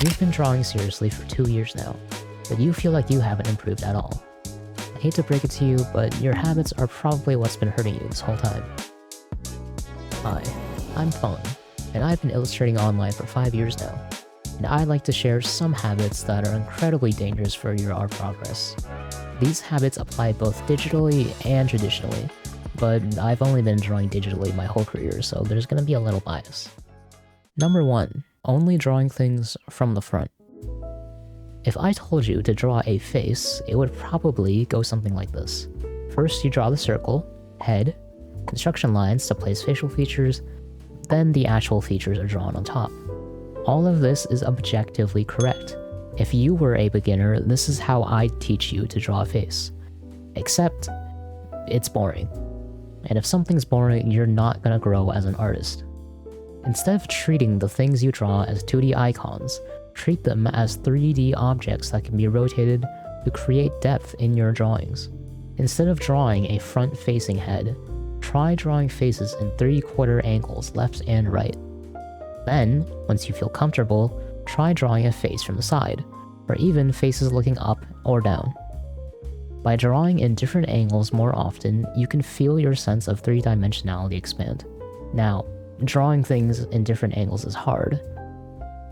You've been drawing seriously for 2 years now, but you feel like you haven't improved at all. I hate to break it to you, but your habits are probably what's been hurting you this whole time. Hi, I'm Phone, and I've been illustrating online for 5 years now, and I'd like to share some habits that are incredibly dangerous for your art progress. These habits apply both digitally and traditionally, but I've only been drawing digitally my whole career, so there's gonna be a little bias. Number 1. Only drawing things from the front. If I told you to draw a face, it would probably go something like this. First, you draw the circle, head, construction lines to place facial features, then the actual features are drawn on top. All of this is objectively correct. If you were a beginner, this is how I'd teach you to draw a face. Except, it's boring. And if something's boring, you're not gonna grow as an artist. Instead of treating the things you draw as 2D icons, treat them as 3D objects that can be rotated to create depth in your drawings. Instead of drawing a front-facing head, try drawing faces in 3/4 angles left and right. Then, once you feel comfortable, try drawing a face from the side, or even faces looking up or down. By drawing in different angles more often, you can feel your sense of three-dimensionality expand. Now, drawing things in different angles is hard.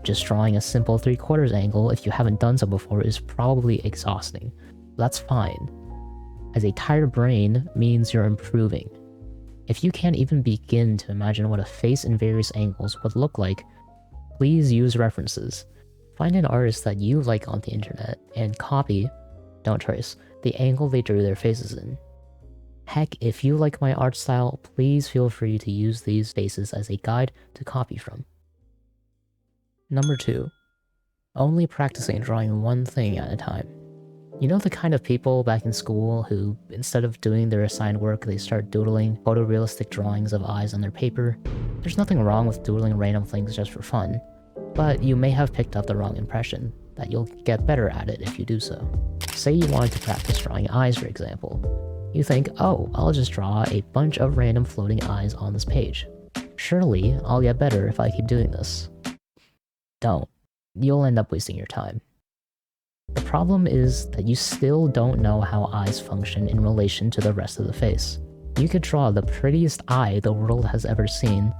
Just drawing a simple 3/4 angle if you haven't done so before is probably exhausting. That's fine, as a tired brain means you're improving. If you can't even begin to imagine what a face in various angles would look like, please use references. Find an artist that you like on the internet and copy, don't trace, the angle they drew their faces in. Heck, if you like my art style, please feel free to use these faces as a guide to copy from. Number 2. Only practicing drawing one thing at a time. You know the kind of people back in school who, instead of doing their assigned work, they start doodling photorealistic drawings of eyes on their paper? There's nothing wrong with doodling random things just for fun, but you may have picked up the wrong impression, that you'll get better at it if you do so. Say you wanted to practice drawing eyes, for example. You think, oh, I'll just draw a bunch of random floating eyes on this page. Surely, I'll get better if I keep doing this. Don't. You'll end up wasting your time. The problem is that you still don't know how eyes function in relation to the rest of the face. You could draw the prettiest eye the world has ever seen,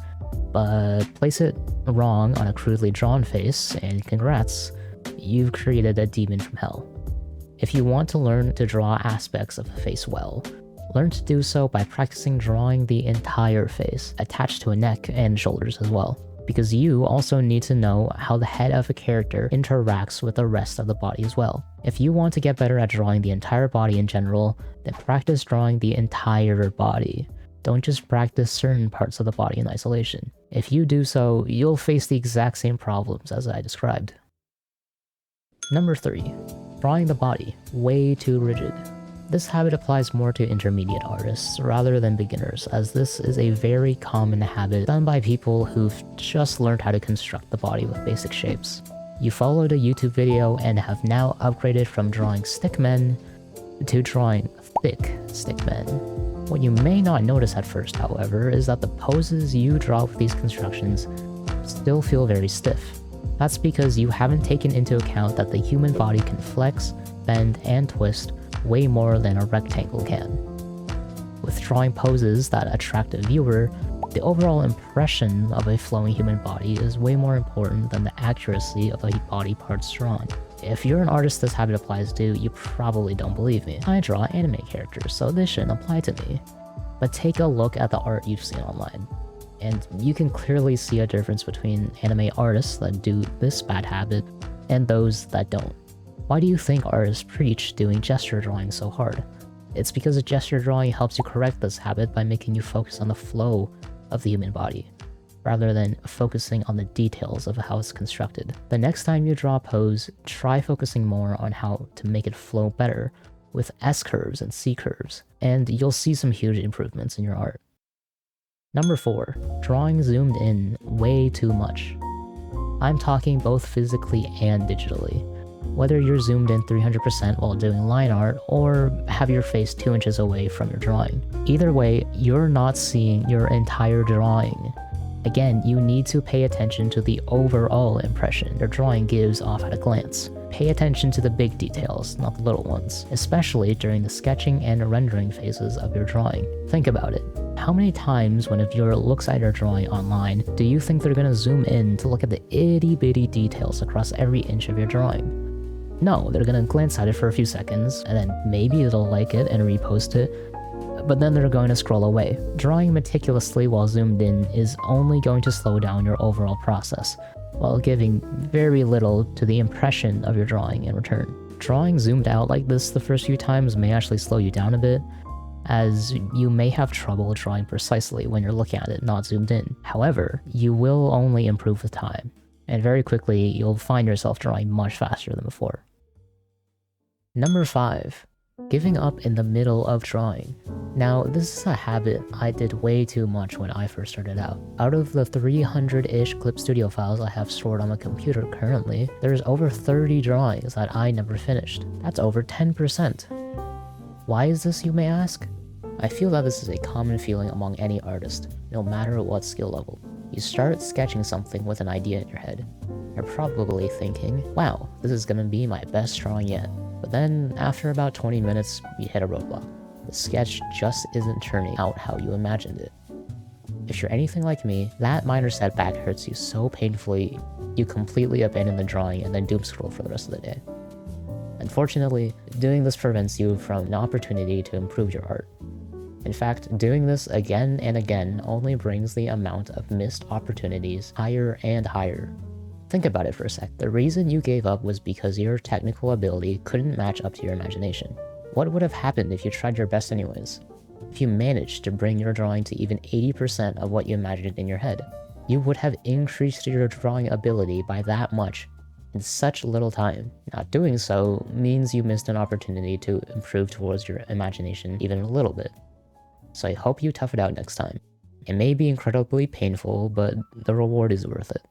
but place it wrong on a crudely drawn face, and congrats, you've created a demon from hell. If you want to learn to draw aspects of a face well, learn to do so by practicing drawing the entire face, attached to a neck and shoulders as well. Because you also need to know how the head of a character interacts with the rest of the body as well. If you want to get better at drawing the entire body in general, then practice drawing the entire body. Don't just practice certain parts of the body in isolation. If you do so, you'll face the exact same problems as I described. Number 3. Drawing the body way too rigid. This habit applies more to intermediate artists rather than beginners, as this is a very common habit done by people who've just learned how to construct the body with basic shapes. You followed a YouTube video and have now upgraded from drawing stickmen to drawing thick stickmen. What you may not notice at first, however, is that the poses you draw with these constructions still feel very stiff. That's because you haven't taken into account that the human body can flex, bend, and twist way more than a rectangle can. With drawing poses that attract a viewer, the overall impression of a flowing human body is way more important than the accuracy of a body parts drawn. If you're an artist this habit applies to, you probably don't believe me. I draw anime characters, so this shouldn't apply to me. But take a look at the art you've seen online, and you can clearly see a difference between anime artists that do this bad habit and those that don't. Why do you think artists preach doing gesture drawing so hard? It's because a gesture drawing helps you correct this habit by making you focus on the flow of the human body, rather than focusing on the details of how it's constructed. The next time you draw a pose, try focusing more on how to make it flow better with S-curves and C-curves, and you'll see some huge improvements in your art. Number 4. Drawing zoomed in way too much. I'm talking both physically and digitally. Whether you're zoomed in 300% while doing line art, or have your face 2 inches away from your drawing. Either way, you're not seeing your entire drawing. Again, you need to pay attention to the overall impression your drawing gives off at a glance. Pay attention to the big details, not the little ones, especially during the sketching and rendering phases of your drawing. Think about it. How many times when a viewer looks at your drawing online, do you think they're gonna zoom in to look at the itty bitty details across every inch of your drawing? No, they're gonna glance at it for a few seconds, and then maybe they'll like it and repost it, but then they're going to scroll away. Drawing meticulously while zoomed in is only going to slow down your overall process, while giving very little to the impression of your drawing in return. Drawing zoomed out like this the first few times may actually slow you down a bit, as you may have trouble drawing precisely when you're looking at it not zoomed in. However, you will only improve with time, and very quickly you'll find yourself drawing much faster than before. Number 5. Giving up in the middle of drawing. Now, this is a habit I did way too much when I first started out. Out of the 300-ish Clip Studio files I have stored on my computer currently, there's over 30 drawings that I never finished. That's over 10%. Why is this, you may ask? I feel that this is a common feeling among any artist, no matter what skill level. You start sketching something with an idea in your head. You're probably thinking, wow, this is gonna be my best drawing yet. But then, after about 20 minutes, you hit a roadblock. The sketch just isn't turning out how you imagined it. If you're anything like me, that minor setback hurts you so painfully, you completely abandon the drawing and then doom scroll for the rest of the day. Unfortunately, doing this prevents you from an opportunity to improve your art. In fact, doing this again and again only brings the amount of missed opportunities higher and higher. Think about it for a sec. The reason you gave up was because your technical ability couldn't match up to your imagination. What would have happened if you tried your best anyways? If you managed to bring your drawing to even 80% of what you imagined in your head, you would have increased your drawing ability by that much in such little time. Not doing so means you missed an opportunity to improve towards your imagination even a little bit. So I hope you tough it out next time. It may be incredibly painful, but the reward is worth it.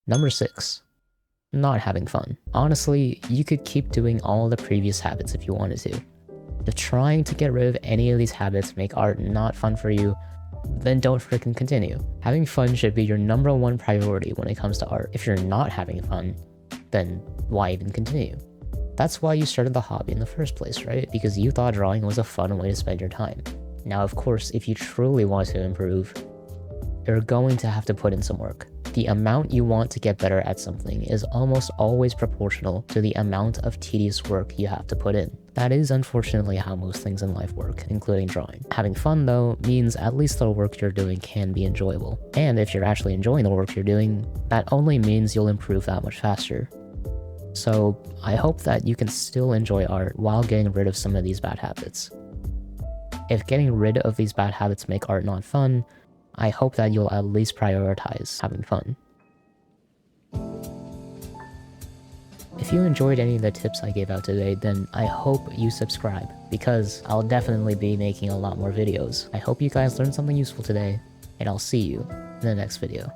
Number 6. Not having fun. Honestly, you could keep doing all the previous habits if you wanted to. If trying to get rid of any of these habits make art not fun for you, then don't freaking continue. Having fun should be your number one priority when it comes to art. If you're not having fun, then why even continue? That's why you started the hobby in the first place, right? Because you thought drawing was a fun way to spend your time. Now, of course, if you truly want to improve, you're going to have to put in some work. The amount you want to get better at something is almost always proportional to the amount of tedious work you have to put in. That is unfortunately how most things in life work, including drawing. Having fun, though, means at least the work you're doing can be enjoyable. And if you're actually enjoying the work you're doing, that only means you'll improve that much faster. So I hope that you can still enjoy art while getting rid of some of these bad habits. If getting rid of these bad habits make art not fun, I hope that you'll at least prioritize having fun. If you enjoyed any of the tips I gave out today, then I hope you subscribe, because I'll definitely be making a lot more videos. I hope you guys learned something useful today, and I'll see you in the next video.